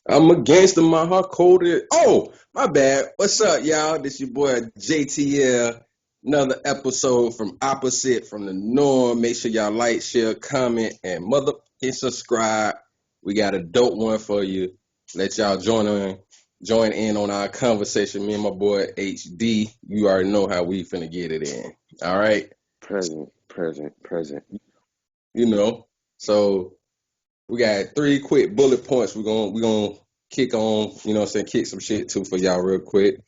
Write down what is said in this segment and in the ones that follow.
I'm against them. My heart cold. Oh, my bad. What's up, y'all? This your boy JTL. Another episode from Opposite from the Norm. Make sure y'all like, share, comment, and subscribe. We got a dope one for you. Let y'all join in on our conversation. Me and my boy HD. You already know how we finna get it in. All right. Present, present, present. You know. So we got three quick bullet points. We're gonna kick on, you know what I'm saying, kick some shit too for y'all real quick.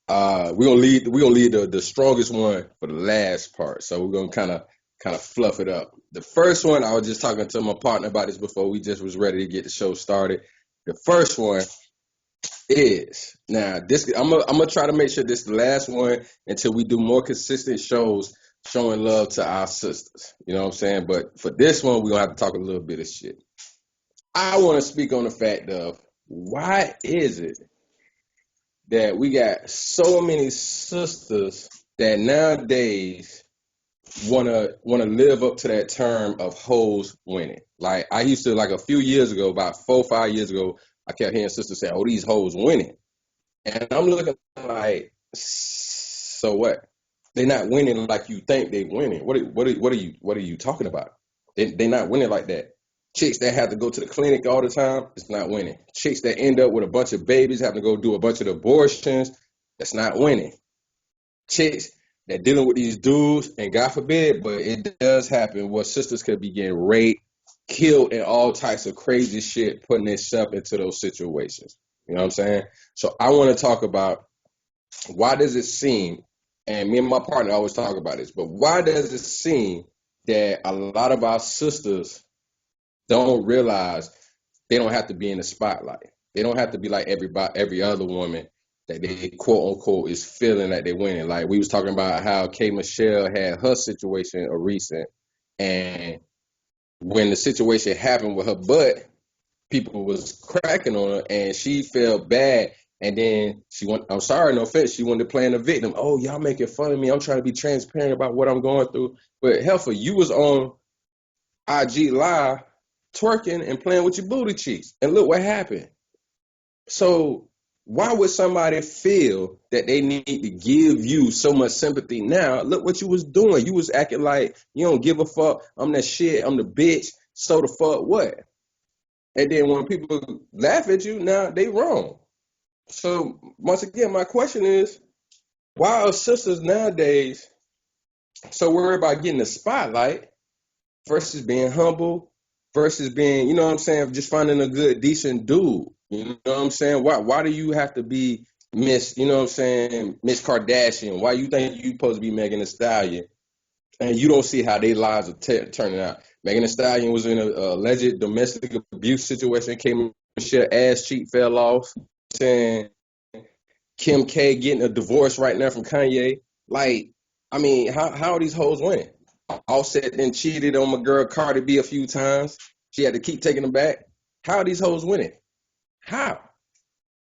We're gonna leave the strongest one for the last part. So we're gonna kinda fluff it up. The first one, I was just talking to my partner about this before we just was ready to get the show started. The first one is now this I'm gonna try to make sure this is the last one until we do more consistent shows showing love to our sisters. You know what I'm saying? But for this one, we're gonna have to talk a little bit of shit. I want to speak on the fact of why is it that we got so many sisters that nowadays wanna live up to that term of hoes winning. Like I used to, like a few years ago, about 4 or 5 years ago, I kept hearing sisters say, "Oh, these hoes winning," and I'm looking like, so what? They're not winning like you think they winning. What are you talking about? They not winning like that. Chicks that have to go to the clinic all the time, it's not winning. Chicks that end up with a bunch of babies, having to go do a bunch of abortions, that's not winning. Chicks that dealing with these dudes, and God forbid, but it does happen where sisters could be getting raped, killed, and all types of crazy shit, putting themselves into those situations. You know what I'm saying? So I want to talk about why does it seem, and me and my partner always talk about this, but why does it seem that a lot of our sisters don't realize they don't have to be in the spotlight. They don't have to be like every other woman that they quote unquote is feeling that they're winning. Like we was talking about how K Michelle had her situation a recent, and when the situation happened with her butt, people was cracking on her, and she felt bad. And then she went, I'm sorry, no offense, she wanted to play the victim. Oh, y'all making fun of me. I'm trying to be transparent about what I'm going through. But Heifer, you was on IG Live twerking and playing with your booty cheeks. And look what happened. So why would somebody feel that they need to give you so much sympathy now? Look what you was doing. You was acting like you don't give a fuck. I'm that shit. I'm the bitch. So the fuck what? And then when people laugh at you, now they wrong. So once again, my question is, why are sisters nowadays so worried about getting the spotlight versus being humble versus being, you know what I'm saying, just finding a good, decent dude. You know what I'm saying? Why do you have to be Miss, you know what I'm saying, Miss Kardashian? Why you think you supposed to be Megan Thee Stallion? And you don't see how their lives are turning out. Megan Thee Stallion was in a alleged domestic abuse situation, came shit ass cheek fell off. Saying Kim K getting a divorce right now from Kanye. Like, I mean, how are these hoes winning? Offset then cheated on my girl Cardi B a few times. She had to keep taking them back. How are these hoes winning? How?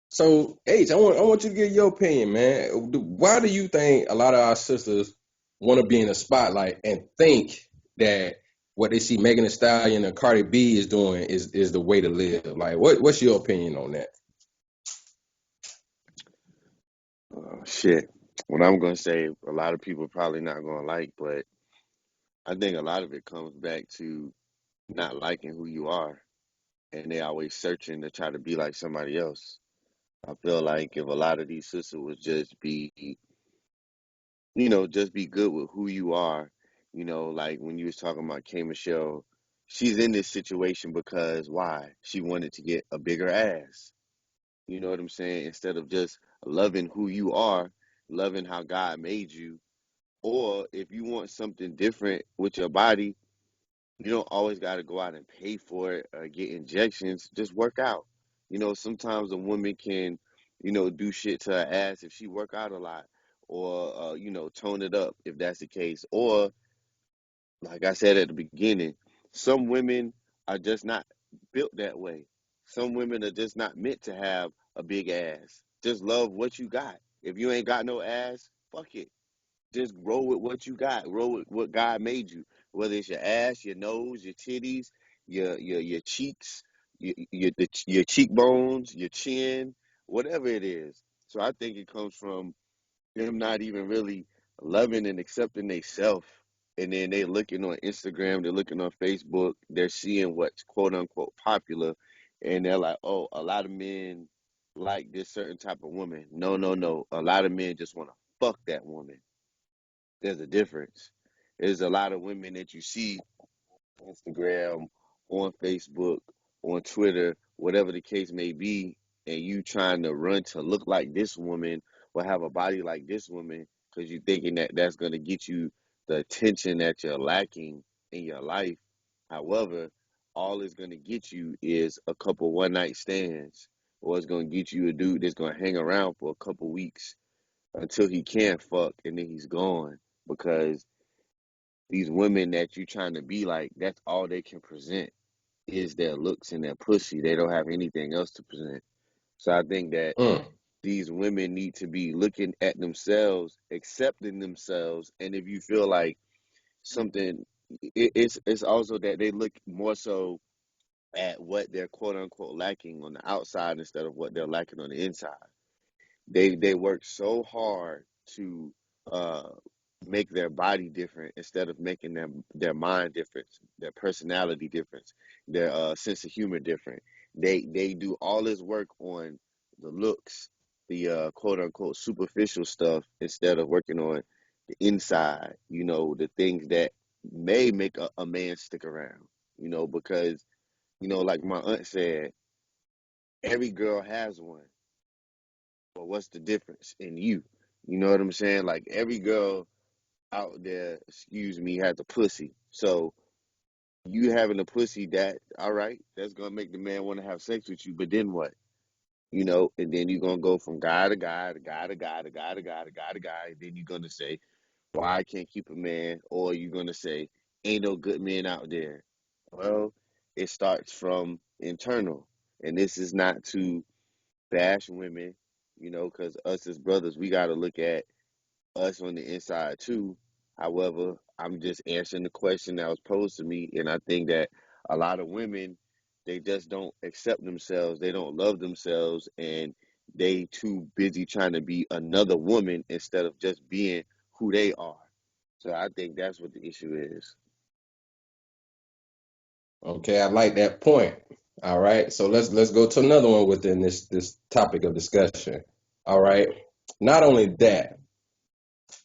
So, H, I want you to get your opinion, man. Why do you think a lot of our sisters want to be in the spotlight and think that what they see Megan Thee Stallion and Cardi B is doing is the way to live? Like, what's your opinion on that? Shit. What I'm gonna say, a lot of people probably not gonna like, but I think a lot of it comes back to not liking who you are, and they always searching to try to be like somebody else. I feel like if a lot of these sisters would just be, just be good with who you are, like when you was talking about K Michelle, she's in this situation because why? She wanted to get a bigger ass. You know what I'm saying? Instead of just loving who you are, loving how God made you. Or if you want something different with your body, you don't always got to go out and pay for it or get injections. Just work out. Sometimes a woman can, do shit to her ass if she work out a lot, or tone it up if that's the case. Or like I said at the beginning, some women are just not built that way. Some women are just not meant to have a big ass. Just love what you got. If you ain't got no ass, fuck it. Just roll with what you got. Roll with what God made you. Whether it's your ass, your nose, your titties, your cheeks, your cheekbones, your chin, whatever it is. So I think it comes from them not even really loving and accepting themselves. And then they looking on Instagram, they're looking on Facebook, they're seeing what's quote unquote popular, and they're like, oh, a lot of men like this certain type of woman. No, no, no. A lot of men just want to fuck that woman. There's a difference. There's a lot of women that you see Instagram, on Facebook, on Twitter, whatever the case may be, and you trying to run to look like this woman or have a body like this woman because you thinking that that's going to get you the attention that you're lacking in your life. However, all it's going to get you is a couple one night stands, or it's going to get you a dude that's going to hang around for a couple weeks until he can fuck and then he's gone because these women that you trying to be like, that's all they can present is their looks and their pussy. They don't have anything else to present. So I think that Mm. these women need to be looking at themselves, accepting themselves, and if you feel like something, it's also that they look more so at what they're quote unquote lacking on the outside instead of what they're lacking on the inside. They work so hard to uh make their body different instead of making their mind different, their personality different, their sense of humor different. They do all this work on the looks, the quote unquote superficial stuff instead of working on the inside, the things that may make a man stick around, because like my aunt said, every girl has one. But what's the difference in you? You know what I'm saying? Like every girl out there, excuse me, has a pussy. So you having a pussy, that all right, that's gonna make the man want to have sex with you. But then what? And then you're gonna go from guy to guy to guy to guy to guy to guy to guy to guy. And then you're gonna say, why I can't keep a man? Or you're gonna say, ain't no good men out there. Well, it starts from internal. And this is not to bash women, because us as brothers, we got to look at us on the inside too. However, I'm just answering the question that was posed to me, and I think that a lot of women, they just don't accept themselves, they don't love themselves, and they too busy trying to be another woman instead of just being who they are. So I think that's what the issue is. Okay, I like that point. All right, so let's go to another one within this topic of discussion. All right, not only that,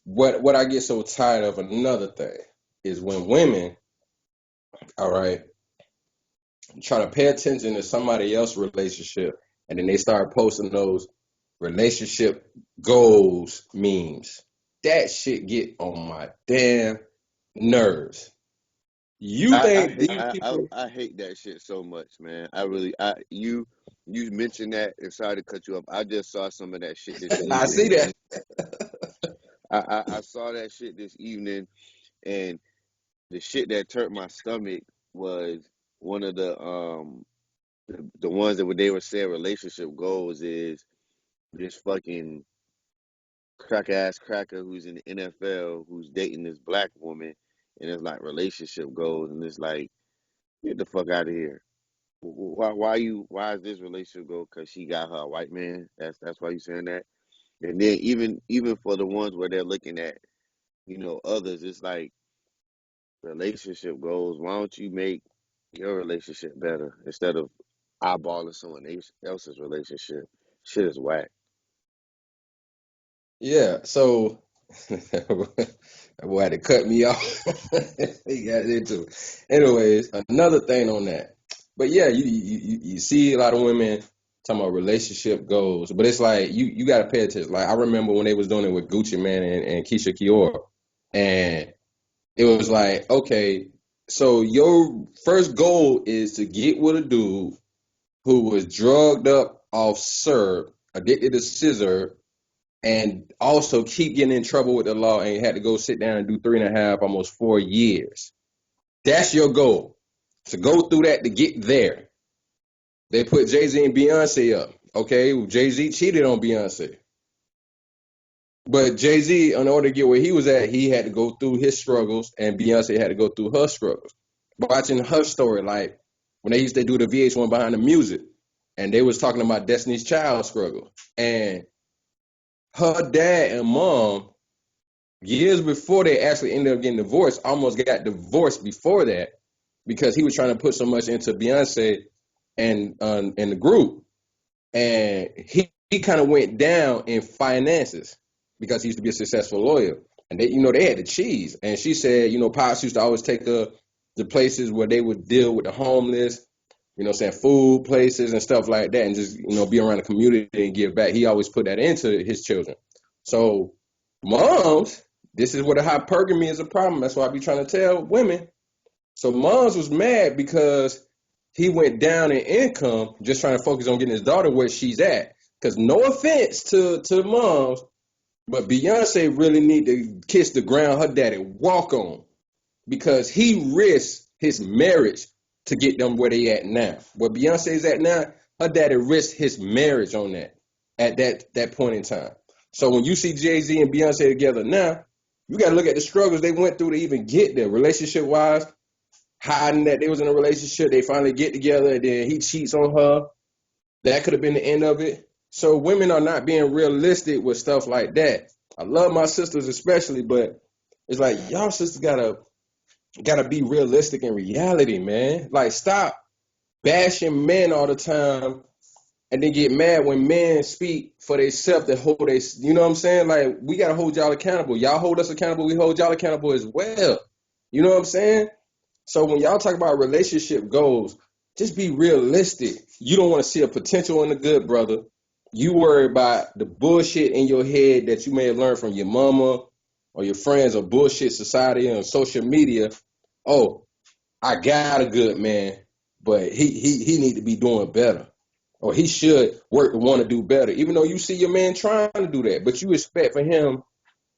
what I get so tired of another thing is when women, all right, try to pay attention to somebody else's relationship and then they start posting those relationship goals memes. That shit get on my damn nerves. You I, I think hate these I, people? I hate that shit so much, man. I really you mentioned that, and sorry to cut you off. I just saw some of that shit this I see evening. that. I saw that shit this evening, and the shit that turned my stomach was one of the ones that they were saying relationship goals is this fucking crack ass cracker who's in the NFL who's dating this black woman, and it's like relationship goals, and it's like, get the fuck out of here. Why is this relationship go? Because she got her a white man. That's why you saying that. And then even for the ones where they're looking at others, it's like relationship goals. Why don't you make your relationship better instead of eyeballing someone else's relationship? Shit is whack. Yeah, so boy had to cut me off. He got into it. Anyways, another thing on that. But yeah, you see a lot of women talking about relationship goals, but it's like you got to pay attention. Like I remember when they was doing it with Gucci Man and Keisha Kiora, and it was like, okay, so your first goal is to get with a dude who was drugged up off syrup, addicted to scissor, and also keep getting in trouble with the law and had to go sit down and do 3.5, almost 4 years. That's your goal. To go through that to get there. They put Jay-Z and Beyonce up. Okay, Jay-Z cheated on Beyonce. But Jay-Z, in order to get where he was at, he had to go through his struggles and Beyonce had to go through her struggles. Watching her story, like, when they used to do the VH1 behind the music, and they was talking about Destiny's Child struggle, and her dad and mom years before they actually ended up getting divorced, almost got divorced before that because he was trying to put so much into Beyonce and the group, and he kind of went down in finances because he used to be a successful lawyer, and they had the cheese, and she said Pops used to always take her to places where they would deal with the homeless, saying food places and stuff like that, and just be around the community and give back. He always put that into his children. So moms, this is where the hypergamy is a problem. That's why I be trying to tell women. So moms was mad because he went down in income, just trying to focus on getting his daughter where she's at. Because no offense to moms, but Beyonce really need to kiss the ground her daddy walk on, because he risked his marriage to get them where they at now. Where Beyonce's at now, her daddy risked his marriage on that at that point in time. So when you see Jay-Z and Beyonce together now, you got to look at the struggles they went through to even get there, relationship wise, hiding that they was in a relationship. They finally get together, and then he cheats on her. That could have been the end of it. So women are not being realistic with stuff like that. I love my sisters especially, but it's like y'all sisters gotta be realistic in reality, man. Like, stop bashing men all the time and then get mad when men speak for themselves that hold they, you know what I'm saying? Like, we gotta hold y'all accountable. Y'all hold us accountable, we hold y'all accountable as well. You know what I'm saying? So when y'all talk about relationship goals, just be realistic. You don't want to see a potential in the good, brother. You worry about the bullshit in your head that you may have learned from your mama or your friends or bullshit society and social media. Oh, I got a good man, but he need to be doing better. Or he should work to want to do better. Even though you see your man trying to do that, but you expect for him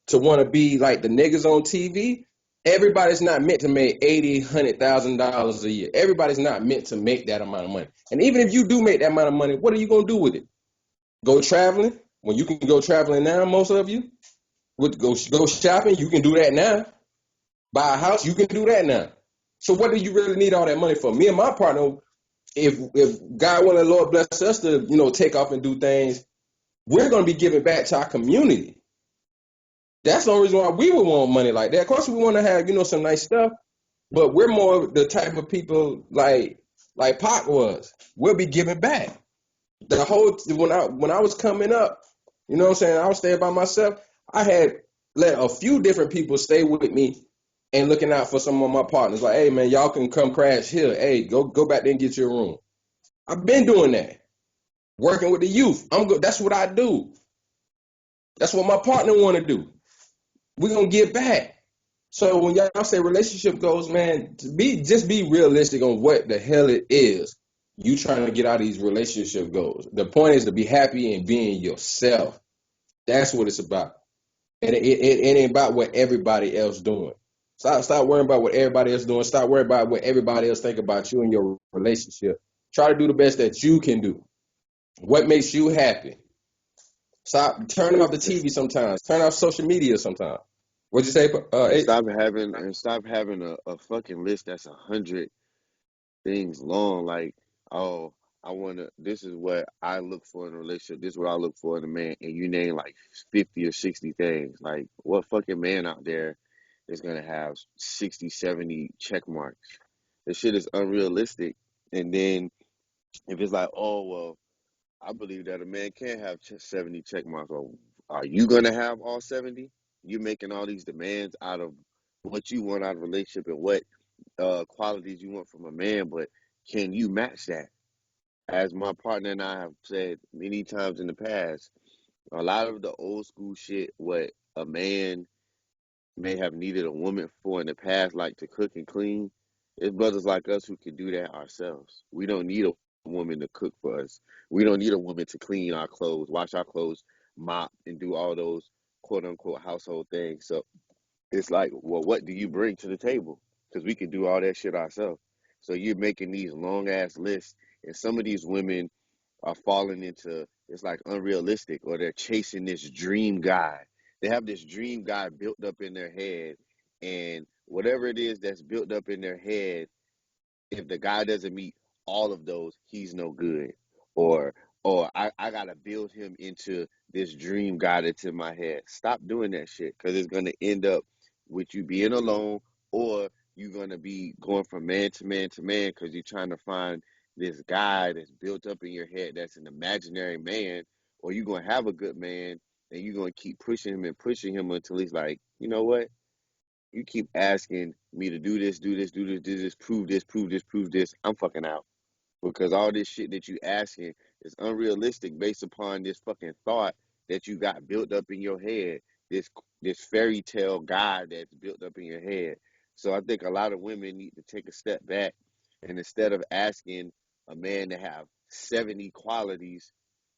to want to be like the niggas on TV. Everybody's not meant to make $80,000-$100,000 a year. Everybody's not meant to make that amount of money. And even if you do make that amount of money, what are you gonna do with it? Go traveling? When you can go traveling now, most of you would go shopping. You can do that now. Buy a house, you can do that now. So what do you really need all that money for? Me and my partner, if God willing, the Lord bless us to take off and do things, we're gonna be giving back to our community. That's the only reason why we would want money like that. Of course, we want to have some nice stuff, but we're more the type of people like Pac was. We'll be giving back. The whole when I was coming up, you know what I'm saying, I was staying by myself. I had let a few different people stay with me and looking out for some of my partners. Like, hey man, y'all can come crash here. Hey, go back there and get your room. I've been doing that, working with the youth. I'm good. That's what I do. That's what my partner want to do. We're gonna give back. So when y'all say relationship goals, man, just be realistic on what the hell it is you trying to get out of these relationship goals. The point is to be happy and being yourself. That's what it's about. And it ain't about what everybody else doing. Stop worrying about what everybody else doing. Stop worrying about what everybody else think about you and your relationship. Try to do the best that you can do. What makes you happy? Stop turning off the TV sometimes. Turn off social media sometimes. What'd you say? And stop having a fucking list that's 100 things long. Like, oh, I wanna. This is what I look for in a relationship. This is what I look for in a man. And you name like 50 or 60 things. Like, what fucking man out there is gonna have 60, 70 check marks? This shit is unrealistic. And then if it's like, oh well, I believe that a man can have 70 check marks. Or are you gonna have all 70? You making all these demands out of what you want out of a relationship and what qualities you want from a man, but can you match that? As my partner and I have said many times in the past, a lot of the old school shit, what a man may have needed a woman for in the past, like to cook and clean, it's brothers like us who can do that ourselves. We don't need a woman to cook for us. We don't need a woman to clean our clothes, wash our clothes, mop, and do all those quote unquote household things. So it's like, well, what do you bring to the table? Because we can do all that shit ourselves. So you're making these long ass lists, and some of these women are falling into it's like unrealistic, or they're chasing this dream guy. They have this dream guy built up in their head, and whatever it is that's built up in their head, if the guy doesn't meet all of those, he's no good. Or I gotta build him into this dream guy that's in my head. Stop doing that shit, because it's gonna end up with you being alone, or you're gonna be going from man to man to man because you're trying to find this guy that's built up in your head that's an imaginary man, or you're gonna have a good man and you're gonna keep pushing him until he's like, you know what? You keep asking me to do this, do this, do this, do this, prove this, prove this, prove this. I'm fucking out. Because all this shit that you asking is unrealistic based upon this fucking thought that you got built up in your head. This this fairy tale guy that's built up in your head. So I think a lot of women need to take a step back, and instead of asking a man to have 70 qualities,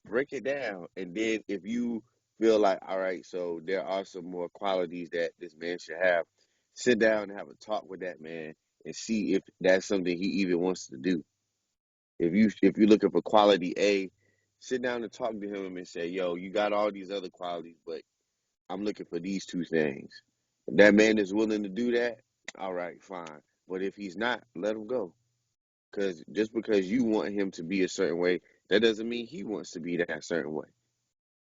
break it down. And then if you feel like, all right, so there are some more qualities that this man should have, sit down and have a talk with that man and see if that's something he even wants to do. If you're looking for quality A, sit down and talk to him and say, yo, you got all these other qualities, but I'm looking for these two things. If that man is willing to do that, all right, fine. But if he's not, let him go. Because just because you want him to be a certain way, that doesn't mean he wants to be that certain way.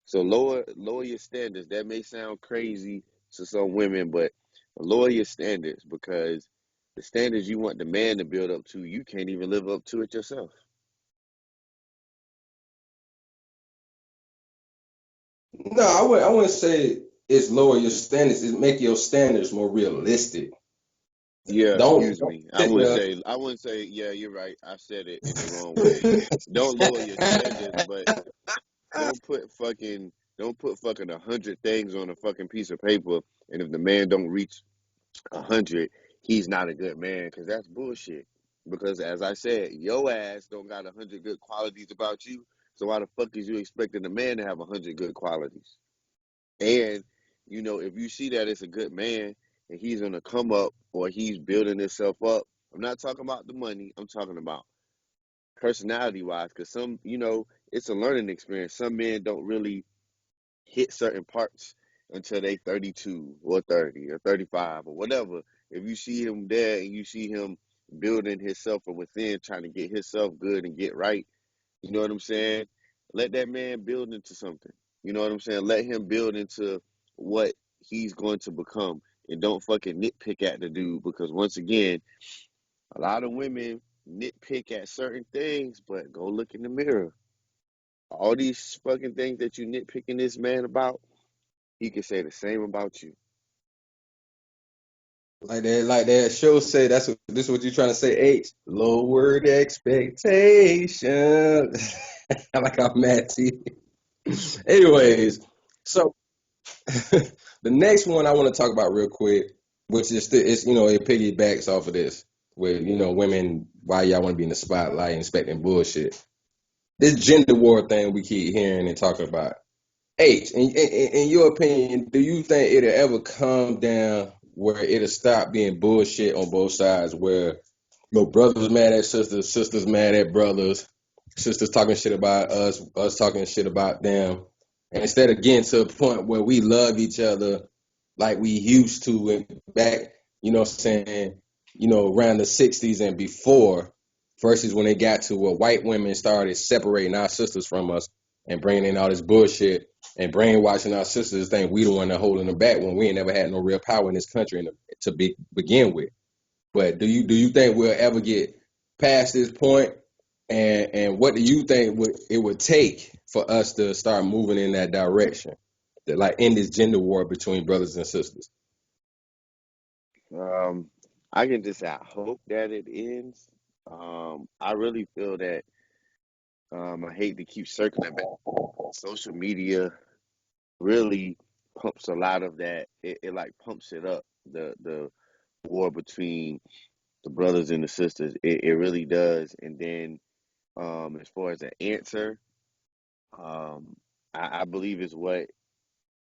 So lower your standards. That may sound crazy to some women, but lower your standards, because the standards you want the man to build up to, you can't even live up to it yourself. No, I wouldn't say it's lower your standards. It's make your standards more realistic. Yeah, Don't excuse don't me. sit there. I wouldn't say, yeah, you're right. I said it in the wrong way. Don't lower your standards, but don't put fucking don't put fucking 100 things on a fucking piece of paper, and if the man don't reach 100, he's not a good man, because that's bullshit. Because as I said, your ass don't got 100 good qualities about you. So why the fuck is you expecting a man to have 100 good qualities? And if you see that it's a good man and he's gonna come up, or he's building himself up, I'm not talking about the money. I'm talking about personality wise, because it's a learning experience. Some men don't really hit certain parts until they 32 or 30 or 35 or whatever. If you see him there and you see him building himself from within, trying to get himself good and get right, you know what I'm saying? Let that man build into something. You know what I'm saying? Let him build into what he's going to become. And don't fucking nitpick at the dude, because once again, a lot of women nitpick at certain things, but go look in the mirror. All these fucking things that you nitpicking this man about, he can say the same about you. Like that show say this is what you trying to say, H. Lowered expectations. I like how mad T. Anyways, so the next one I want to talk about real quick, which is it piggybacks off of this with women, why y'all want to be in the spotlight inspecting bullshit. This gender war thing we keep hearing and talking about. H, in your opinion, do you think it'll ever come down where it'll stop being bullshit on both sides, where brothers mad at sisters, sisters mad at brothers, sisters talking shit about us talking shit about them, and instead of getting to a point where we love each other like we used to and back, what I'm saying, around the 60s and before, versus when it got to where white women started separating our sisters from us and bringing in all this bullshit and brainwashing our sisters think we the one that holding them back when we ain't never had no real power in this country begin with. But do you think we'll ever get past this point? And what do you think it would take for us to start moving in that direction, to like end this gender war between brothers and sisters? Um, I can just say I hope that it ends. I really feel that I hate to keep circling back. Social media really pumps a lot of that. It like pumps it up. The war between the brothers and the sisters. It really does. And then as far as an answer, um, I believe is what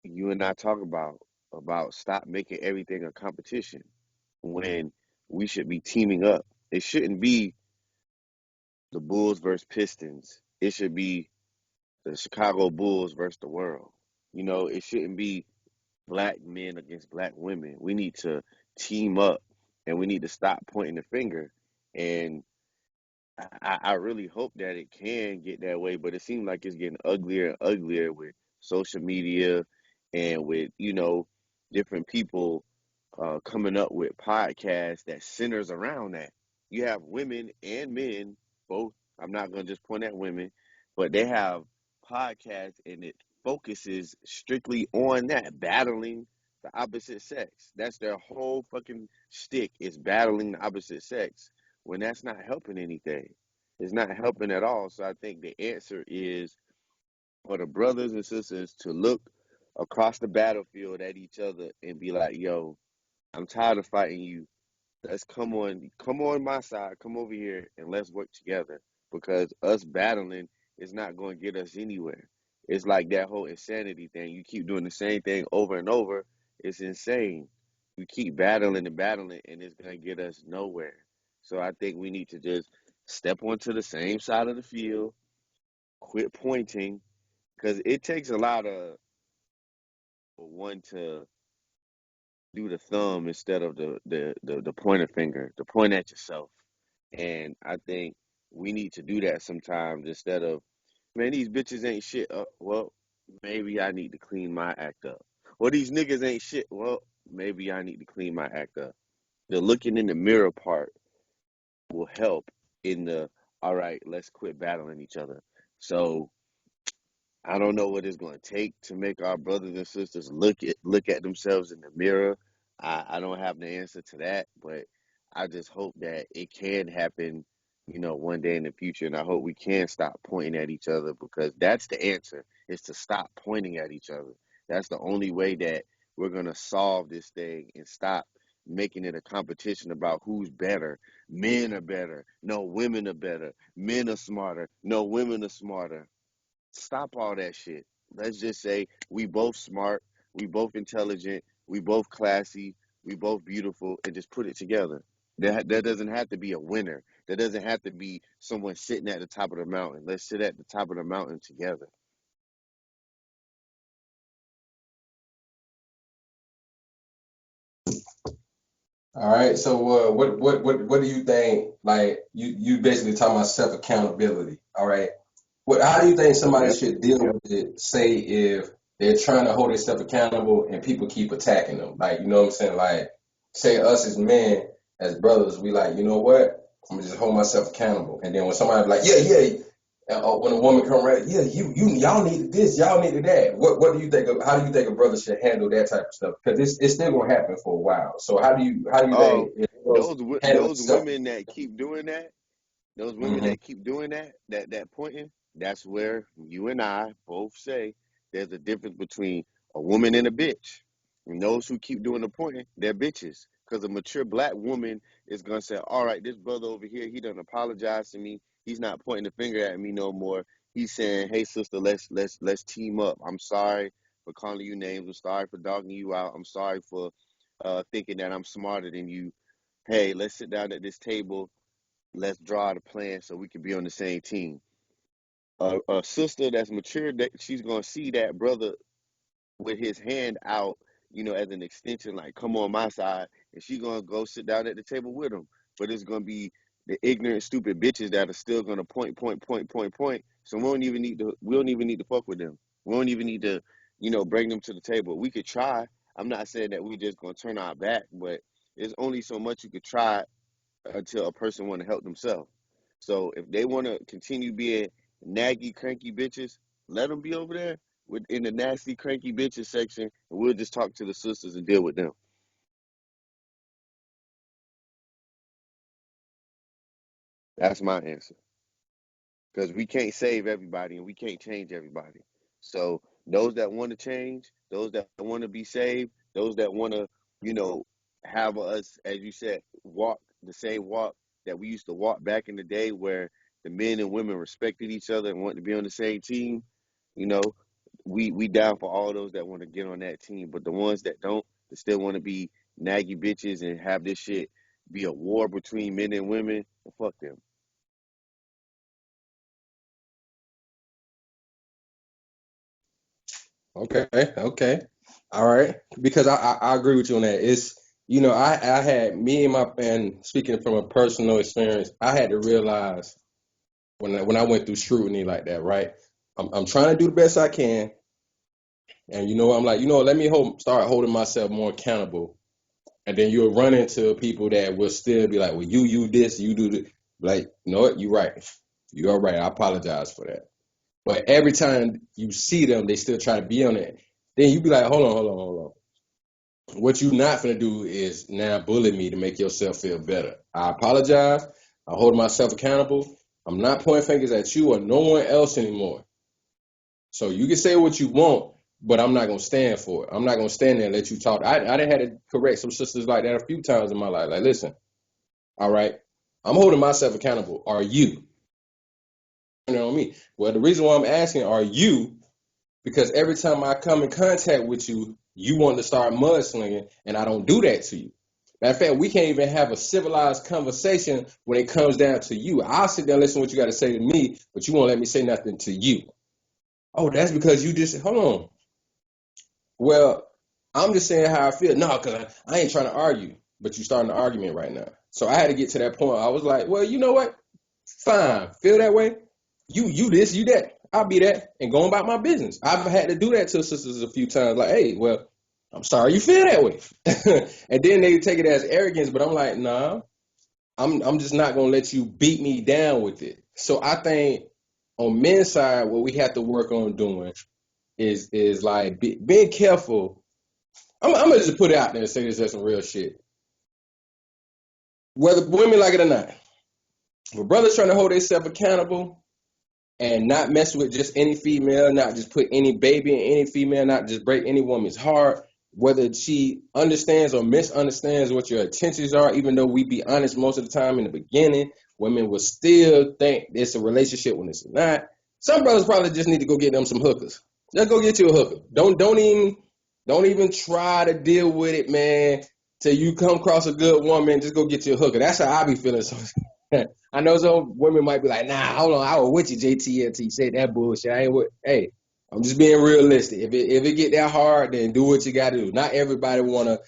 you and I talk about stop making everything a competition when we should be teaming up. It shouldn't be the Bulls versus Pistons. It should be the Chicago Bulls versus the world. It shouldn't be black men against black women. We need to team up, and we need to stop pointing the finger. And I really hope that it can get that way, but it seems like it's getting uglier and uglier with social media and with, different people coming up with podcasts that centers around that. You have women and men, both. I'm not going to just point at women, but they have podcasts and it focuses strictly on that, battling the opposite sex. That's their whole fucking shtick is battling the opposite sex when that's not helping anything. It's not helping at all. So I think the answer is for the brothers and sisters to look across the battlefield at each other and be like, yo, I'm tired of fighting you. Let's come on my side, come over here and let's work together. Because us battling is not going to get us anywhere. It's like that whole insanity thing. You keep doing the same thing over and over. It's insane. You keep battling and battling, and it's going to get us nowhere. So I think we need to just step onto the same side of the field, quit pointing, because it takes a lot of one to do the thumb instead of the pointer finger, to point at yourself. And I think we need to do that sometimes instead of, man, these bitches ain't shit. Well, maybe I need to clean my act up. Well, these niggas ain't shit. Well, maybe I need to clean my act up. The looking in the mirror part will help in the, all right, let's quit battling each other. So I don't know what it's going to take to make our brothers and sisters look at themselves in the mirror. I don't have the answer to that, but I just hope that it can happen, one day in the future. And I hope we can stop pointing at each other because that's the answer, is to stop pointing at each other. That's the only way that we're going to solve this thing and stop making it a competition about who's better. Men are better. No, women are better. Men are smarter. No, women are smarter. Stop all that shit. Let's just say we both smart, we both intelligent, we both classy, we both beautiful, and just put it together. That doesn't have to be a winner. That doesn't have to be someone sitting at the top of the mountain. Let's sit at the top of the mountain together. All right. So what do you think? Like you basically talking about self accountability. All right. How do you think somebody Yep. should deal with it? Say if they're trying to hold themselves accountable and people keep attacking them, like you know what I'm saying? Like say us as men, as brothers, we like you know what? I'm gonna just hold myself accountable. And then when somebody be like, yeah, yeah, when a woman come right, yeah, y'all needed this, y'all needed that. What do you think? How do you think a brother should handle that type of stuff? Because it's still gonna happen for a while. So how do you think Oh, it goes those handle those self? women that keep doing that, those women Hmm. that keep doing that pointing, that's where you and I both say there's a difference between a woman and a bitch. And those who keep doing the pointing, they're bitches. Because a mature black woman is gonna say, all right, this brother over here, he done apologized to me. He's not pointing the finger at me no more. He's saying, hey sister, let's team up. I'm sorry for calling you names. I'm sorry for dogging you out. I'm sorry for thinking that I'm smarter than you. Hey, let's sit down at this table. Let's draw out a plan so we can be on the same team. A sister that's mature, that she's gonna see that brother with his hand out, as an extension, like come on my side, and she's gonna go sit down at the table with him. But it's gonna be the ignorant, stupid bitches that are still gonna point, point, point, point, point. So we don't even need to fuck with them. We don't even need to, bring them to the table. We could try. I'm not saying that we just gonna turn our back, but there's only so much you could try until a person want to help themselves. So if they want to continue being naggy, cranky bitches, let them be over there in the nasty, cranky bitches section, and we'll just talk to the sisters and deal with them. That's my answer. Because we can't save everybody and we can't change everybody. So those that want to change, those that want to be saved, those that want to, you know, have us, as you said, walk the same walk that we used to walk back in the day, where the men and women respected each other and wanted to be on the same team. You know, we down for all those that want to get on that team, but the ones that don't, that still want to be naggy bitches and have this shit be a war between men and women, well, fuck them. Okay, okay, all right. Because I agree with you on that. It's I had me and my and speaking from a personal experience, I had to realize. when I went through scrutiny like that, right? I'm trying to do the best I can, and I'm like, let me start holding myself more accountable. And then you'll run into people that will still be like, well, you this, you do this. Like, you know what? You're right. You're right. I apologize for that. But every time you see them, they still try to be on it. Then you be like, hold on. What you not gonna do is now bully me to make yourself feel better. I apologize. I hold myself accountable. I'm not pointing fingers at you or no one else anymore. So you can say what you want, but I'm not gonna stand for it. I'm not gonna stand there and let you talk. I done had to correct some sisters like that a few times in my life. Like, listen, all right, I'm holding myself accountable. Are you? You know what I mean? Well, the reason why I'm asking, are you? Because every time I come in contact with you, you want to start mudslinging, and I don't do that to you. Matter of fact, we can't even have a civilized conversation when it comes down to you. I'll sit there and listen to what you got to say to me, but you won't let me say nothing to you. Oh, that's because you just hold on. Well, I'm just saying how I feel. No, because I ain't trying to argue, but you starting an argument right now. So I had to get to that point. I was like, well, you know what? Fine. Feel that way? You this, you that. I'll be that and going about my business. I've had to do that to sisters a few times. Like, hey, well, I'm sorry you feel that way. And then they take it as arrogance, but I'm like, nah, I'm just not gonna let you beat me down with it. So I think on men's side, what we have to work on doing is like being careful. I'm gonna just put it out there and say this as some real shit. Whether women like it or not, if a brother's trying to hold themselves accountable and not mess with just any female, not just put any baby in any female, not just break any woman's heart, whether she understands or misunderstands what your intentions are, even though we be honest most of the time in the beginning, women will still think it's a relationship when it's not. Some brothers probably just need to go get them some hookers. Just go get you a hooker. Don't even try to deal with it, man. Till you come across a good woman, just go get you a hooker. That's how I be feeling. So I know some women might be like, nah, hold on, I was with you, JT, until you said that bullshit. I ain't with. Hey, I'm just being realistic. If it get that hard, then do what you got to do. Not everybody wanna,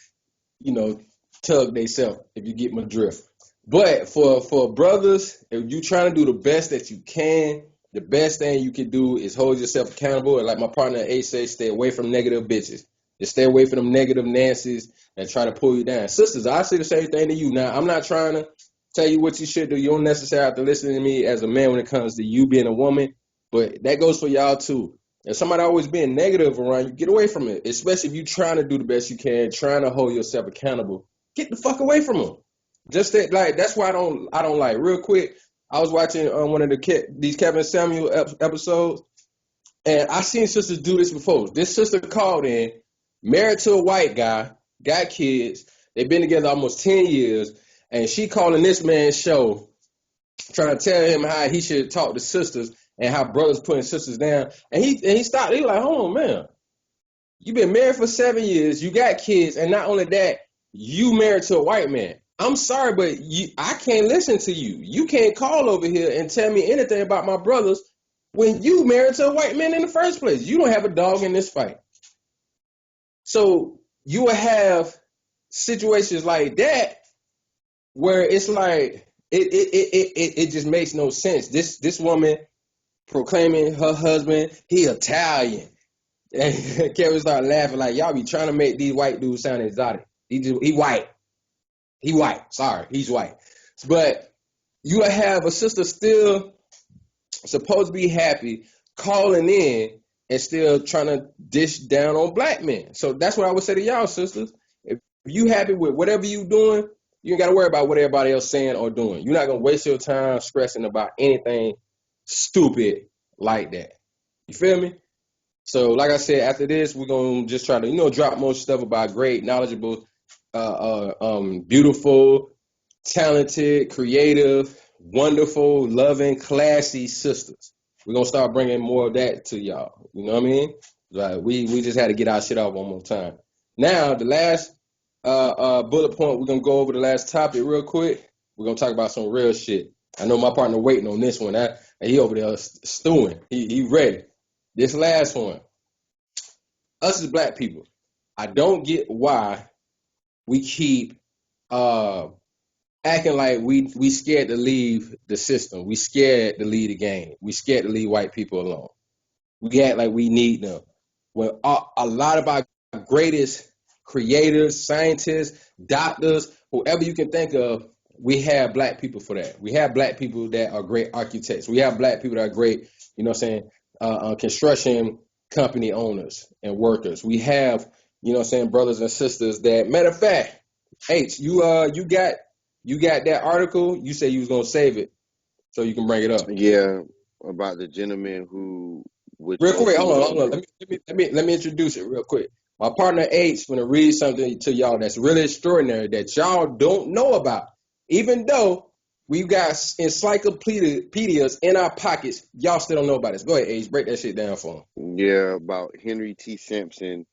you know, tug theyself. If you get my drift. But for brothers, if you trying to do the best that you can, the best thing you can do is hold yourself accountable. And like my partner A says, stay away from negative bitches. Just stay away from them negative Nancy's that try to pull you down. Sisters, I say the same thing to you. Now, I'm not trying to tell you what you should do. You don't necessarily have to listen to me as a man when it comes to you being a woman, but that goes for y'all too. If somebody always being negative around you, get away from it. Especially if you trying to do the best you can, trying to hold yourself accountable. Get the fuck away from them. Just that, like that's why I don't like. Real quick, I was watching one of these Kevin Samuel episodes, and I seen sisters do this before. This sister called in, married to a white guy, got kids. They've been together almost 10 years, and she calling this man's show, trying to tell him how he should talk to sisters and how brothers putting sisters down. And he stopped. He was like, hold on, man. You've been married for 7 years. You got kids, and not only that, you married to a white man. I'm sorry, but I can't listen to you. You can't call over here and tell me anything about my brothers when you married to a white man in the first place. You don't have a dog in this fight. So you will have situations like that where it's like it just makes no sense. This woman proclaiming her husband, he Italian. And Kevin started laughing like y'all be trying to make these white dudes sound exotic. He white. He white. Sorry, he's white. But you have a sister still supposed to be happy calling in and still trying to dish down on black men. So that's what I would say to y'all, sisters. If you happy with whatever you doing, you ain't got to worry about what everybody else saying or doing. You're not gonna waste your time stressing about anything stupid like that. You feel me? So, like I said, after this, we're gonna just try to, drop more stuff about great, knowledgeable, beautiful, talented, creative, wonderful, loving, classy sisters. We're gonna start bringing more of that to y'all. You know what I mean? Like we just had to get our shit off one more time. Now, the last bullet point, we're gonna go over the last topic real quick. We're gonna talk about some real shit. I know my partner waiting on this one. And he over there stewing. He ready. This last one, us as black people, I don't get why we keep uh acting like we scared to leave the system. We scared to leave the game. We scared to leave white people alone. We act like we need them. When a lot of our greatest creators, scientists, doctors, whoever you can think of, we have black people for that. We have black people that are great architects. We have black people that are great, what I'm saying, construction company owners and workers. We have, what I'm saying, brothers and sisters that, matter of fact, H, you got that article. You said you was gonna save it so you can bring it up. Yeah, about the gentleman who, which Real most quick, people hold on, don't hold on. know. Let me introduce it real quick. My partner H gonna read something to y'all that's really extraordinary that y'all don't know about. Even though we got encyclopedias in our pockets, y'all still don't know about this. Go ahead, H, break that shit down for him. Yeah, about Henry T. Sampson.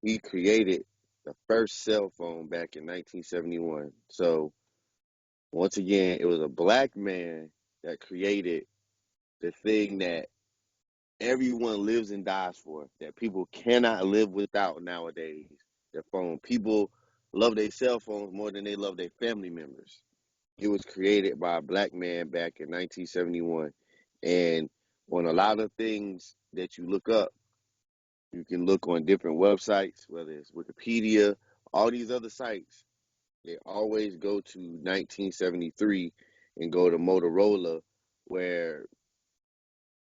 He created the first cell phone back in 1971. So once again, it was a black man that created the thing that everyone lives and dies for, that people cannot live without nowadays. Their phone. People love their cell phones more than they love their family members. It was created by a black man back in 1971. And on a lot of things that you look up, you can look on different websites, whether it's Wikipedia, all these other sites, they always go to 1973 and go to Motorola, where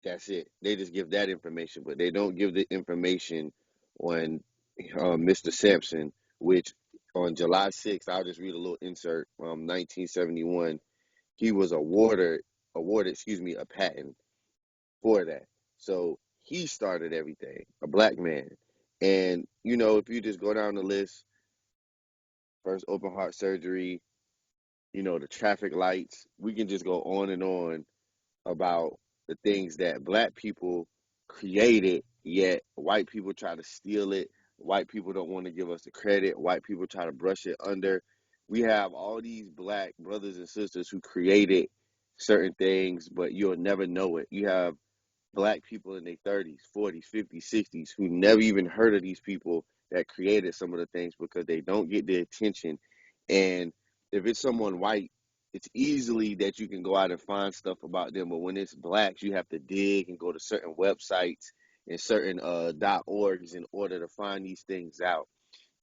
that's it. They just give that information, but they don't give the information on Mr. Sampson, which on July 6th, I'll just read a little insert. 1971, he was awarded a patent for that. So he started everything, a black man. And if you just go down the list, first open heart surgery, the traffic lights, we can just go on and on about the things that black people created, yet white people try to steal it. White people don't want to give us the credit. White people try to brush it under. We have all these black brothers and sisters who created certain things, but you'll never know it. You have black people in their 30s, 40s, 50s, 60s who never even heard of these people that created some of the things because they don't get the attention. And if it's someone white, it's easily that you can go out and find stuff about them. But when it's blacks, you have to dig and go to certain websites and certain .orgs in order to find these things out.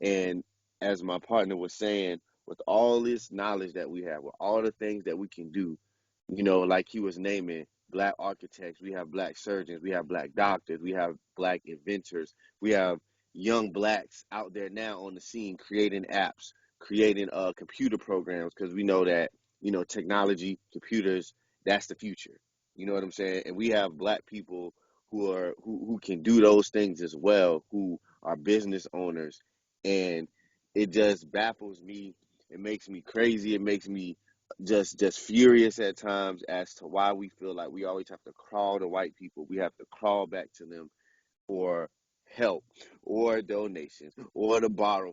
And as my partner was saying, with all this knowledge that we have, with all the things that we can do, like he was naming, black architects, we have black surgeons, we have black doctors, we have black inventors, we have young blacks out there now on the scene creating apps, creating computer programs, because we know that, technology, computers, that's the future. You know what I'm saying? And we have black people who can do those things as well, who are business owners, and it just baffles me. It makes me crazy. It makes me just furious at times as to why we feel like we always have to crawl to white people. We have to crawl back to them for help or donations or to borrow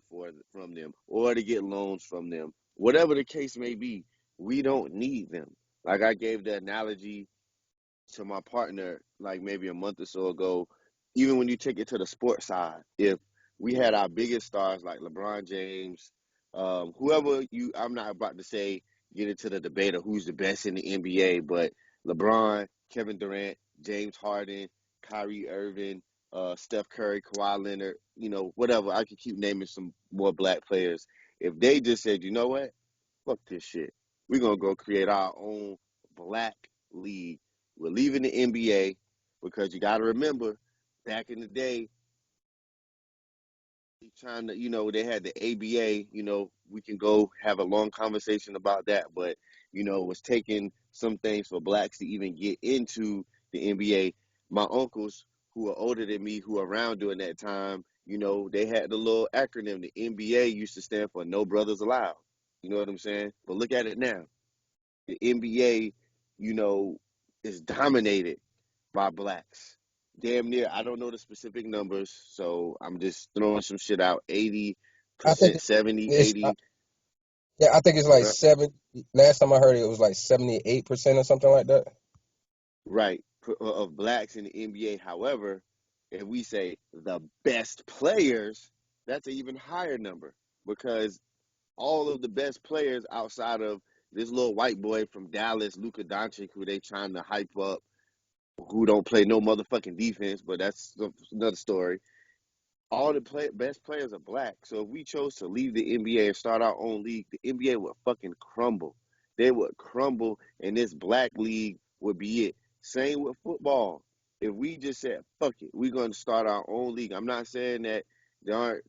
from them or to get loans from them. Whatever the case may be, we don't need them. Like I gave the analogy to my partner like maybe a month or so ago. Even when you take it to the sports side, if we had our biggest stars like LeBron James, whoever I'm not about to say get into the debate of who's the best in the NBA, but LeBron, Kevin Durant, James Harden, Kyrie Irving, Steph Curry, Kawhi Leonard, whatever. I could keep naming some more black players. If they just said, you know what, fuck this shit, we're gonna go create our own black league. We're leaving the NBA because you got to remember, back in the day, trying to, they had the ABA. We can go have a long conversation about that, but it was taking some things for blacks to even get into the NBA. My uncles who are older than me, who were around during that time, they had the little acronym. The NBA used to stand for No Brothers Allowed. You know what I'm saying? But look at it now. The NBA, is dominated by blacks. Damn near, I don't know the specific numbers, so I'm just throwing some shit out. I think 80%, 70, it's 80. yeah, I think it's like 7. Last time I heard it, it was like 78% or something like that. Right, of blacks in the NBA. However, if we say the best players, that's an even higher number because all of the best players outside of this little white boy from Dallas, Luka Doncic, who they trying to hype up, who don't play no motherfucking defense, but that's another story. All the best players are black. So if we chose to leave the NBA and start our own league, the NBA would fucking crumble. They would crumble, and this black league would be it. Same with football. If we just said, fuck it, we're going to start our own league. I'm not saying that there aren't,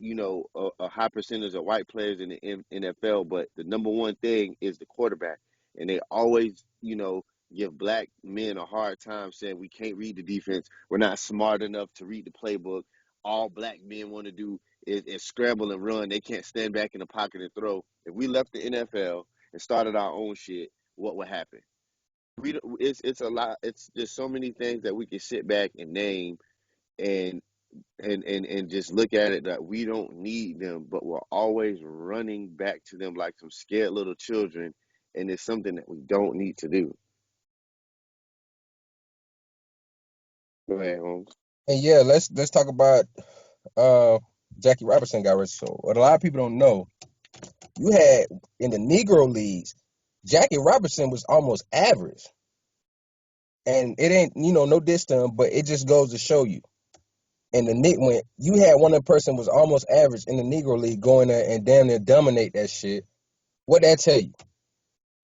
a high percentage of white players in the NFL, but the number one thing is the quarterback. And they always, give black men a hard time saying we can't read the defense. We're not smart enough to read the playbook. All black men want to do is scramble and run. They can't stand back in the pocket and throw. If we left the NFL and started our own shit, what would happen? It's a lot. It's just so many things that we can sit back and name and and just look at it that we don't need them, but we're always running back to them like some scared little children, and it's something that we don't need to do. Go ahead, Holmes. And yeah, let's talk about uh Jackie Robinson got rich. So what a lot of people don't know, you had in the Negro leagues, Jackie Robinson was almost average. And it ain't, no distance, but it just goes to show you. And when you had one of the person was almost average in the Negro League going there and damn near dominate that shit, what that tell you?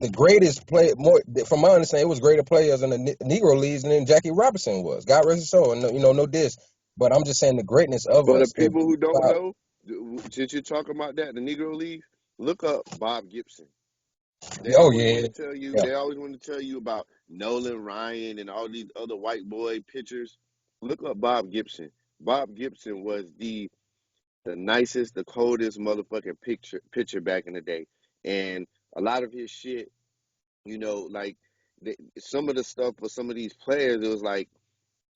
The greatest player, more from my understanding, it was greater players in the Negro Leagues than Jackie Robinson was. God rest his soul, and no diss. But I'm just saying the greatness of For the us. If people who don't about, know, since you're talking about that, the Negro League, look up Bob Gibson. They oh always want yeah, to tell you. yeah, They always want to tell you about Nolan Ryan and all these other white boy pitchers. Look up Bob Gibson. Bob Gibson was the nicest, the coldest motherfucking pitcher back in the day, and a lot of his shit, like some of the stuff for some of these players, it was like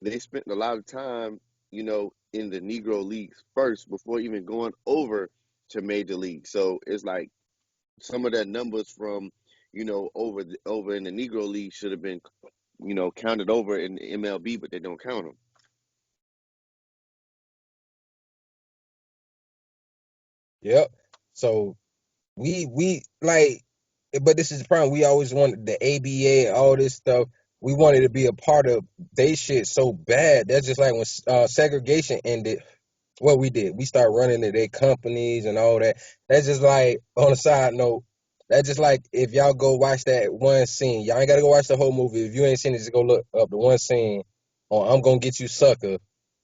they spent a lot of time, in the Negro leagues first before even going over to major league. So it's like some of their numbers from, over in the Negro league should have been, counted over in the MLB, but they don't count them. yep. So we like, but this is the problem. We always wanted the ABA, all this stuff. We wanted to be a part of they shit so bad. That's just like when segregation ended. What we did, we started running to their companies and all that. That's just like on a side note. That's just like if y'all go watch that one scene. Y'all ain't gotta go watch the whole movie. If you ain't seen it, just go look up the one scene on "I'm Gonna Get You, Sucker"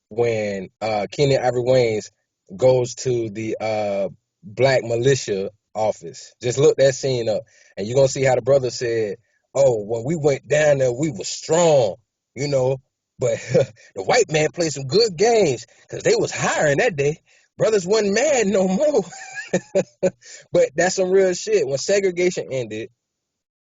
when Keenan Ivory Wayans goes to the black militia office. Just look that scene up, and you're gonna see how the brother said, "Oh, when we went down there, we were strong, you know, but the white man played some good games because they was hiring that day. Brothers wasn't mad no more." But that's some real shit. When segregation ended,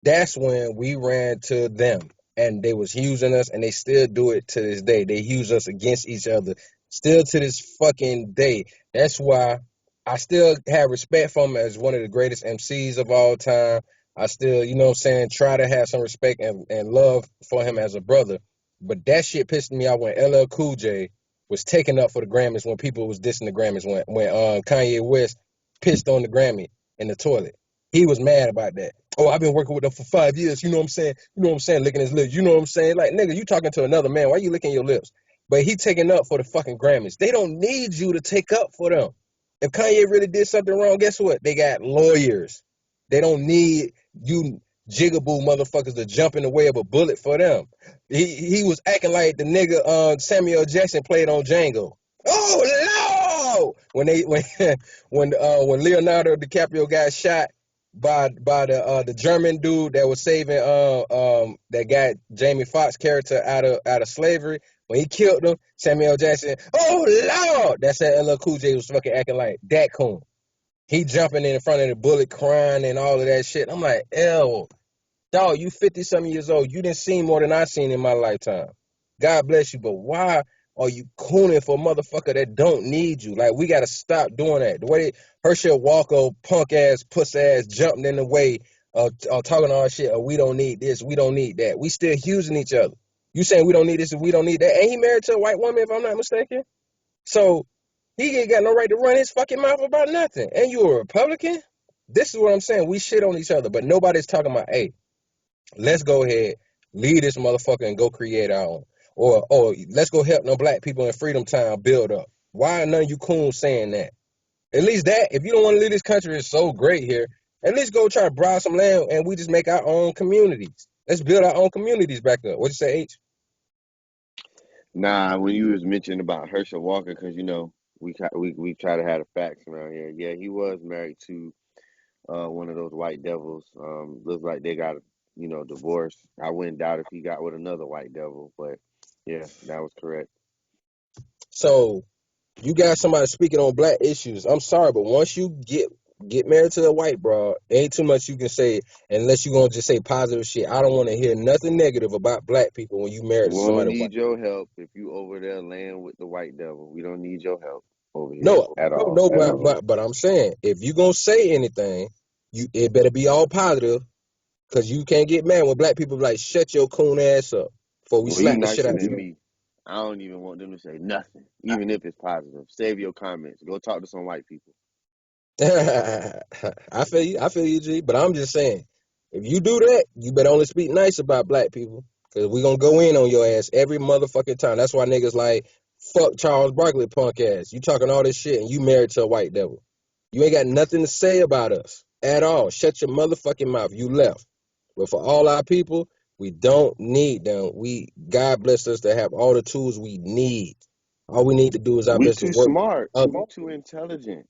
that's when we ran to them, and they was using us, and they still do it to this day. They use us against each other still to this fucking day. That's why I still have respect for him as one of the greatest MCs of all time. I still, what I'm saying, try to have some respect and love for him as a brother. But that shit pissed me off when LL Cool J was taken up for the Grammys, when people was dissing the Grammys, when Kanye West pissed on the Grammy in the toilet. He was mad about that. Oh, I've been working with them for 5 years. You know what I'm saying? You know what I'm saying? Licking his lips. You know what I'm saying? Like, nigga, you talking to another man. Why you licking your lips? But he taking up for the fucking Grammys. They don't need you to take up for them. If Kanye really did something wrong, guess what? They got lawyers. They don't need you jigaboo motherfuckers to jump in the way of a bullet for them. He was acting like the nigga Samuel Jackson played on Django. Oh no! When Leonardo DiCaprio got shot by the German dude that was saving that got Jamie Foxx character out of slavery. When he killed him, Samuel Jackson, oh Lord, that's that LL Cool J was fucking acting like that coon. He jumping in front of the bullet, crying and all of that shit. I'm like, ew, dog, you 50-something years old. You didn't see more than I seen in my lifetime. God bless you, but why are you cooning for a motherfucker that don't need you? Like, we got to stop doing that. The way Herschel Walker, punk ass, puss ass, jumping in the way of talking all shit, we don't need this, we don't need that. We still using each other. You saying we don't need this and we don't need that. Ain't he married to a white woman, if I'm not mistaken? So he ain't got no right to run his fucking mouth about nothing. And you a Republican? This is what I'm saying. We shit on each other, but nobody's talking about, hey, let's go ahead, leave this motherfucker and go create our own. Or let's go help no black people in Freedom Town build up. Why are none of you coons saying that? At least that, if you don't want to leave this country, it's so great here. At least go try to bribe some land and we just make our own communities. Let's build our own communities back up. What you say, H? Nah, when you was mentioning about Herschel Walker, because we try to have the facts around here. Yeah, he was married to one of those white devils. Looks like they got divorced. I wouldn't doubt if he got with another white devil, but yeah, that was correct. So you got somebody speaking on black issues. I'm sorry, but once you get married to a white broad, ain't too much you can say unless you gonna just say positive shit. I don't want to hear nothing negative about black people when you married to We don't somebody white. need your help if you over there laying with the white devil. We don't need your help over here No, at all. no, but I'm saying if you gonna say anything, it better be all positive, cause you can't get mad when black people be like shut your coon ass up before we Well, you slap the shit nicer out of than you. me. I don't even want them to say nothing, even if it's positive. Save your comments. Go talk to some white people. I feel you, G. But I'm just saying, if you do that, you better only speak nice about black people, cause we gonna go in on your ass every motherfucking time. That's why niggas like fuck Charles Barkley punk ass. You talking all this shit and you married to a white devil. You ain't got nothing to say about us at all. Shut your motherfucking mouth. You left. But for all our people, we don't need them. God bless us to have all the tools we need. All we need to do is our We best to too work. smart. Up. We too intelligent.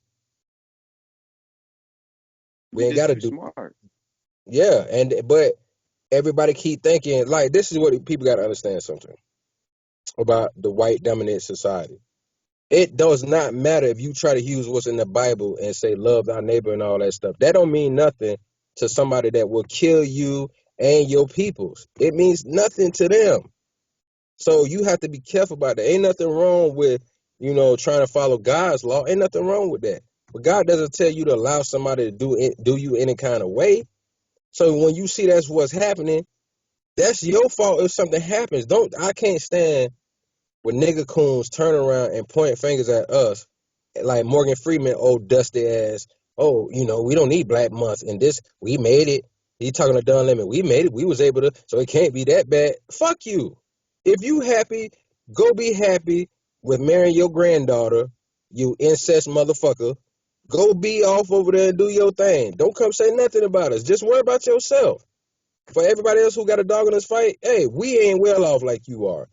We We ain't just gotta too do. smart. Yeah, but everybody keep thinking like this is what people got to understand something about the white dominant society. It does not matter if you try to use what's in the Bible and say love thy neighbor and all that stuff. That don't mean nothing to somebody that will kill you and your peoples. It means nothing to them. So you have to be careful about that. Ain't nothing wrong with trying to follow God's law. Ain't nothing wrong with that. But God doesn't tell you to allow somebody to do you any kind of way. So when you see that's what's happening, that's your fault if something happens. I can't stand when nigga coons turn around and point fingers at us like Morgan Freeman, old dusty ass. Oh, we don't need Black Month and this, we made it. He talking to Don Lemon. We made it. We was able to, so it can't be that bad. Fuck you. If you happy, go be happy with marrying your granddaughter, you incest motherfucker. Go be off over there and do your thing. Don't come say nothing about us. Just worry about yourself. For everybody else who got a dog in this fight, hey, we ain't well off like you are.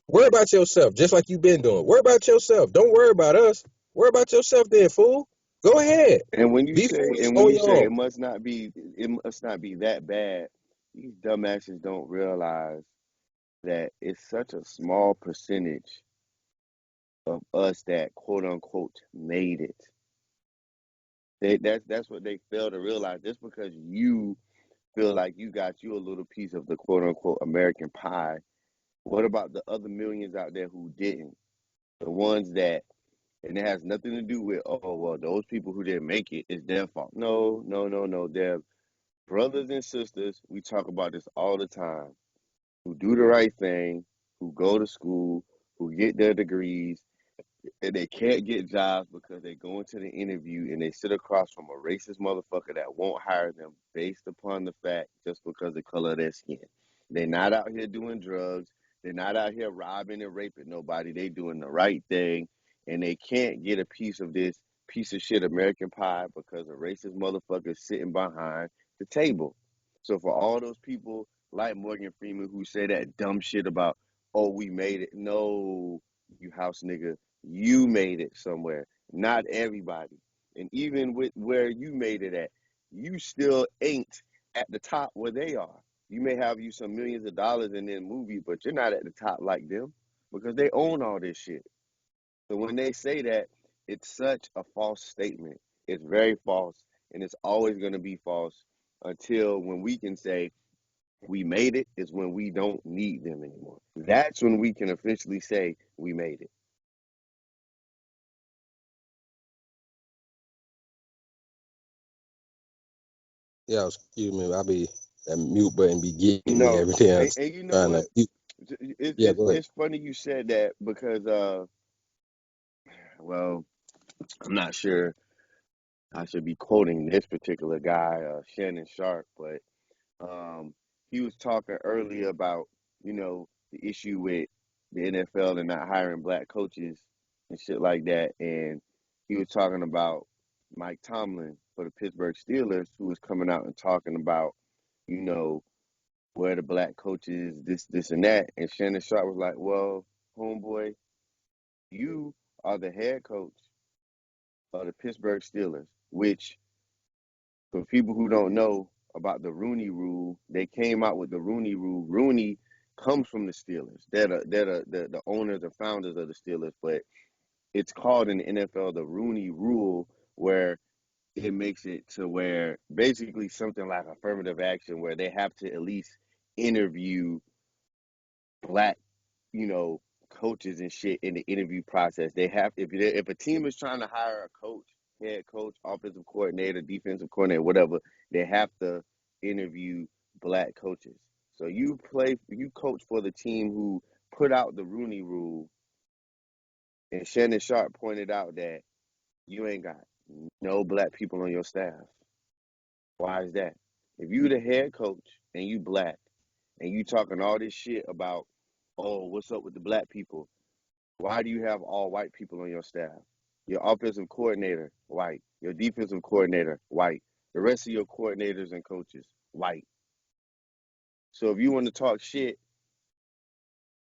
Worry about yourself, just like you've been doing. Worry about yourself. Don't worry about us. Worry about yourself then, fool. Go ahead. And when you Be say foolish and when on you your say own. it must not be that bad, these dumbasses don't realize that it's such a small percentage of us that quote unquote made it. That's what they fail to realize. Just because you feel like you got you a little piece of the quote unquote American pie, what about the other millions out there who didn't? The ones that and it has nothing to do with oh well those people who didn't make it, it's their fault. No, no, no, no. They're brothers and sisters. We talk about this all the time. Who do the right thing, who go to school, who get their degrees, and they can't get jobs because they go into the interview and they sit across from a racist motherfucker that won't hire them based upon the fact just because of the color of their skin. They're not out here doing drugs. They're not out here robbing and raping nobody. They doing the right thing, and they can't get a piece of this piece of shit American pie because a racist motherfucker sitting behind the table. So for all those people like Morgan Freeman who say that dumb shit about, oh, we made it. No, you house nigga, you made it somewhere, not everybody. And even with where you made it at, you still ain't at the top where they are. You may have you some millions of dollars in their movie, but you're not at the top like them because they own all this shit. So when they say that, it's such a false statement. It's very false, and it's always going to be false until when we can say we made it is when we don't need them anymore. That's when we can officially say we made it. Yeah, excuse me. I be that mute button be getting me No, every damn and you know trying to what? mute. It, Yeah, it's go ahead. it's funny you said that because well, I'm not sure I should be quoting this particular guy, Shannon Sharp, but um, he was talking earlier about, the issue with the NFL and not hiring black coaches and shit like that. And he was talking about Mike Tomlin for the Pittsburgh Steelers, who was coming out and talking about, you know, where the black coaches, this, and that. And Shannon Sharp was like, well, homeboy, you are the head coach of the Pittsburgh Steelers, which for people who don't know about the Rooney Rule, they came out with the Rooney Rule. Rooney comes from the Steelers. They're the owners and founders of the Steelers, but it's called in the NFL the Rooney Rule, where it makes it to where basically something like affirmative action, where they have to at least interview black, you know, coaches and shit in the interview process. They have, if a team is trying to hire a coach, head coach, offensive coordinator, defensive coordinator, whatever, they have to interview black coaches. So you coach for the team who put out the Rooney Rule, and Shannon Sharp pointed out that you ain't got no black people on your staff. Why is that? If you the head coach and you black and you talking all this shit about, oh, what's up with the black people? Why do you have all white people on your staff? Your offensive coordinator, white. Your defensive coordinator, white. The rest of your coordinators and coaches, white. So if you want to talk shit,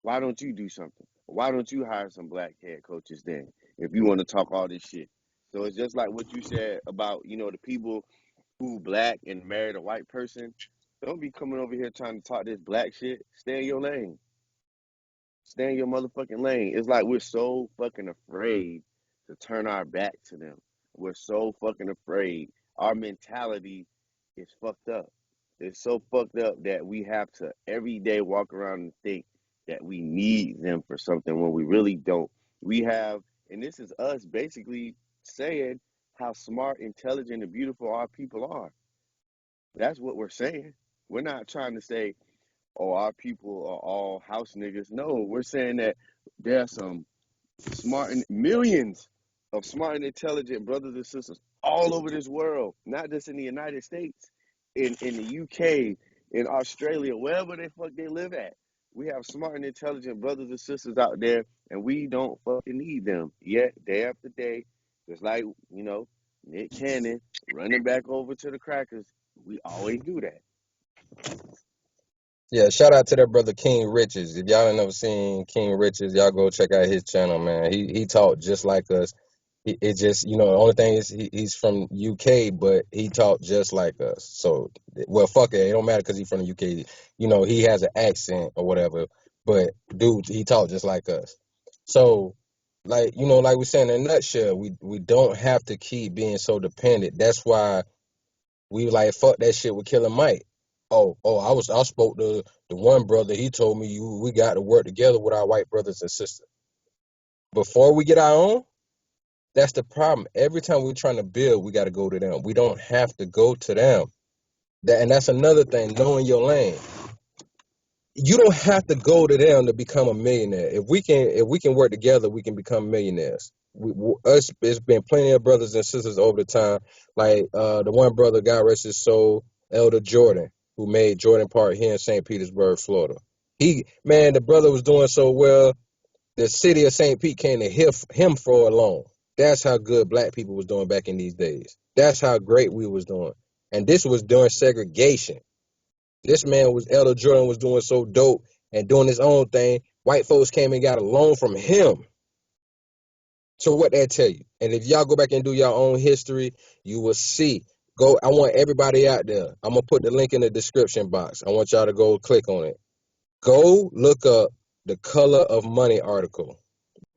why don't you do something? Why don't you hire some black head coaches then if you want to talk all this shit? So it's just like what you said about, the people who black and married a white person. Don't be coming over here trying to talk this black shit. Stay in your lane. Stay in your motherfucking lane. It's like we're so fucking afraid to turn our back to them. We're so fucking afraid. Our mentality is fucked up. It's so fucked up that we have to every day walk around and think that we need them for something when we really don't. We have, and this is us basically saying how smart, intelligent, and beautiful our people are. That's what we're saying. We're not trying to say, oh, our people are all house niggas. No, we're saying that there are some smart and millions of smart and intelligent brothers and sisters all over this world, not just in the United States, in the UK, in Australia, wherever the fuck they live at. We have smart and intelligent brothers and sisters out there, and we don't fucking need them. Yet, day after day, just like, Nick Cannon running back over to the crackers, we always do that. Yeah, shout out to that brother King Riches. If y'all ain't never seen King Riches, y'all go check out his channel, man. He talked just like us. It just, the only thing is he's from UK, but he talked just like us. So, well, fuck it. It don't matter because he's from the UK. He has an accent or whatever. But, dude, he talked just like us. So, like we saying in a nutshell, we don't have to keep being so dependent. That's why we like fuck that shit with Killer Mike. I spoke to the one brother. He told me we got to work together with our white brothers and sisters before we get our own. That's the problem. Every time we're trying to build, we got to go to them. We don't have to go to them. And that's another thing, knowing your lane. You don't have to go to them to become a millionaire. If we can work together, we can become millionaires. It's been plenty of brothers and sisters over the time, like the one brother, God rest his soul, Elder Jordan, who made Jordan Park here in St. Petersburg, Florida. The brother was doing so well. The city of St. Pete came to him for a loan. That's how good black people was doing back in these days. That's how great we was doing. And this was during segregation. This man was Elder Jordan was doing so dope and doing his own thing. White folks came and got a loan from him. So what that tell you? And if y'all go back and do your own history, you will see. Go. I want everybody out there. I'm gonna put the link in the description box. I want y'all to go click on it. Go look up the Color of Money article.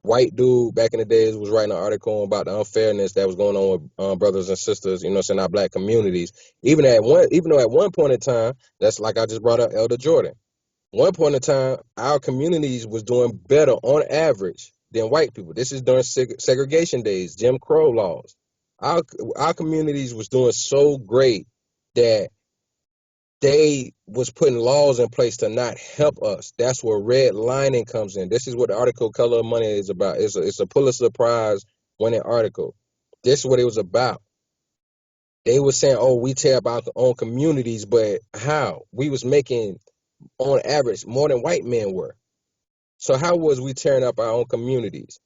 White dude back in the days was writing an article about the unfairness that was going on with brothers and sisters, in our black communities. Even though at one point in time, that's like I just brought up Elder Jordan. One point in time, our communities was doing better on average than white people. This is during segregation days, Jim Crow laws. Our our communities was doing so great that they was putting laws in place to not help us. That's where redlining comes in. This is what the article Color of Money is about. It's a Pulitzer Prize winning article. This is what it was about. They were saying, "Oh, we tear up our own communities," but how? We was making, on average, more than white men were. So how was we tearing up our own communities?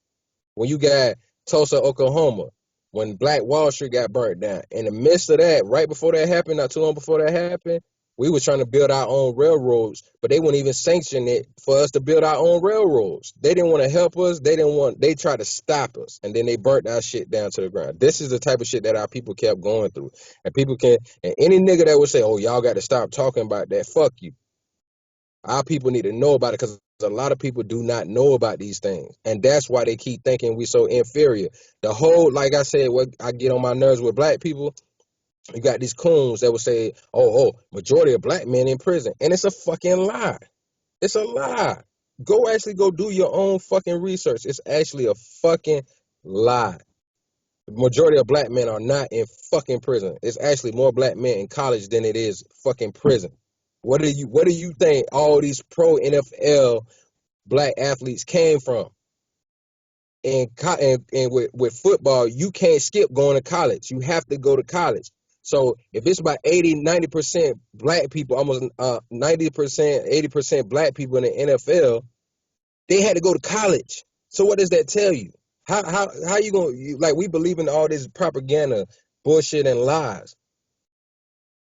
When you got Tulsa, Oklahoma, when Black Wall Street got burnt down, in the midst of that, right before that happened, not too long before that happened, we were trying to build our own railroads, but they wouldn't even sanction it for us to build our own railroads. They didn't want to help us. They tried to stop us, and then they burnt our shit down to the ground. This is the type of shit that our people kept going through. And and any nigga that would say, "Oh, y'all got to stop talking about that," fuck you. Our people need to know about it because a lot of people do not know about these things. And that's why they keep thinking we so inferior. The whole, like I said, what I get on my nerves with black people, you got these coons that will say, majority of black men in prison. And it's a fucking lie. It's a lie. Go do your own fucking research. It's actually a fucking lie. The majority of black men are not in fucking prison. It's actually more black men in college than it is fucking prison. What do you think all these pro NFL black athletes came from? And with football, you can't skip going to college. You have to go to college. So if it's about 80-90% black people, almost 90%, 80% black people in the NFL, they had to go to college. So what does that tell you? How you gonna like we believe in all this propaganda, bullshit, and lies?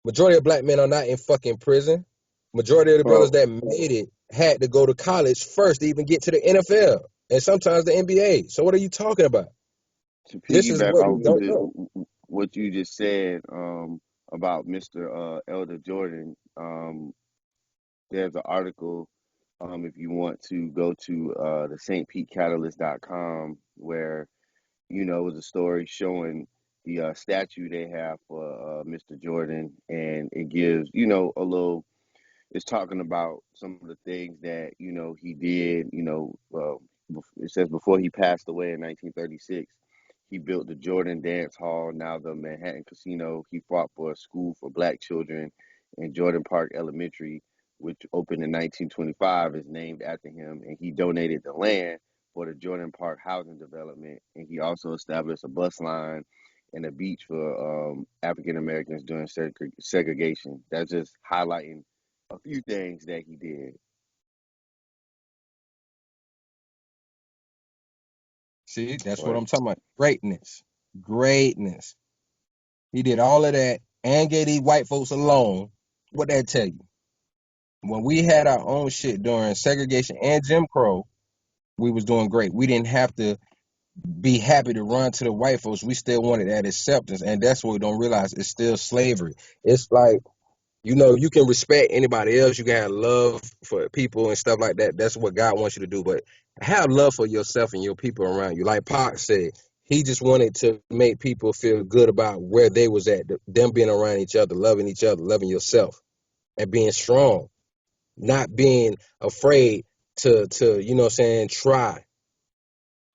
Majority of black men are not in fucking prison. Majority of the brothers Well, that made it had to go to college first to even get to the NFL and sometimes the NBA. So what are you talking about? to This is piggyback what off we don't know. what you just said about Mr. Elder Jordan, there's an article if you want to go to the stpetecatalyst.com where it was a story showing the statue they have for Mr. Jordan, and it gives a little. It's talking about some of the things that he did. It says before he passed away in 1936, he built the Jordan Dance Hall, now the Manhattan Casino. He fought for a school for black children in Jordan Park Elementary, which opened in 1925, is named after him. And he donated the land for the Jordan Park housing development. And he also established a bus line and a beach for African Americans during segregation. That's just highlighting a few things that he did. See, that's what Right. I'm talking about. Greatness. Greatness. He did all of that and gave these white folks a loan. What that tell you? When we had our own shit during segregation and Jim Crow, we was doing great. We didn't have to be happy to run to the white folks. We still wanted that acceptance, and that's what we don't realize. It's still slavery. It's like, you can respect anybody else. You can have love for people and stuff like that. That's what God wants you to do. But have love for yourself and your people around you. Like Pac said, he just wanted to make people feel good about where they was at, them being around each other, loving yourself, and being strong, not being afraid to what I'm saying, try.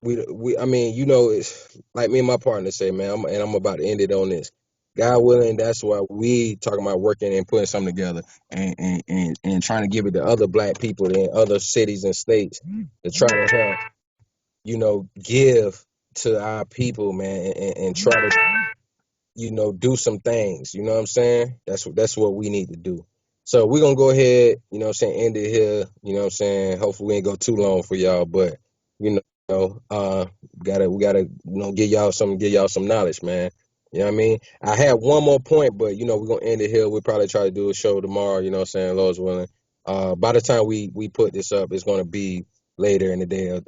I mean, it's like me and my partner say, man, I'm about to end it on this. God willing, that's why we talking about working and putting something together and trying to give it to other black people in other cities and states to try to help, give to our people, man, and try to do some things. You know what I'm saying? That's what we need to do. So we're gonna go ahead, end it here. You know what I'm saying? Hopefully we ain't go too long for y'all, but you we gotta give y'all some knowledge, man. You know what I mean? I had one more point, but we're gonna end it here. We'll probably try to do a show tomorrow, you know what I'm saying, Lord's willing. By the time we put this up, it's gonna be later in the day,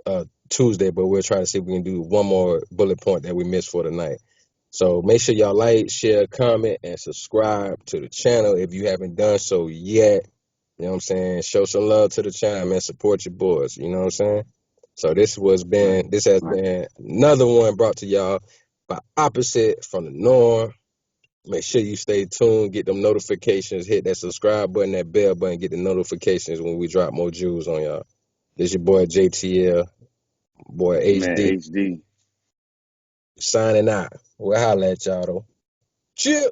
Tuesday, but we'll try to see if we can do one more bullet point that we missed for tonight. So make sure y'all like, share, comment, and subscribe to the channel if you haven't done so yet. You know what I'm saying? Show some love to the channel, man. Support your boys. You know what I'm saying? So Right. this has been another one brought to y'all by Opposite from the Norm. Make sure you stay tuned, get them notifications, hit that subscribe button, that bell button, get the notifications when we drop more jewels on y'all. This your boy JTL, boy This man HD, HD. signing out. We'll holla at y'all though. Chill.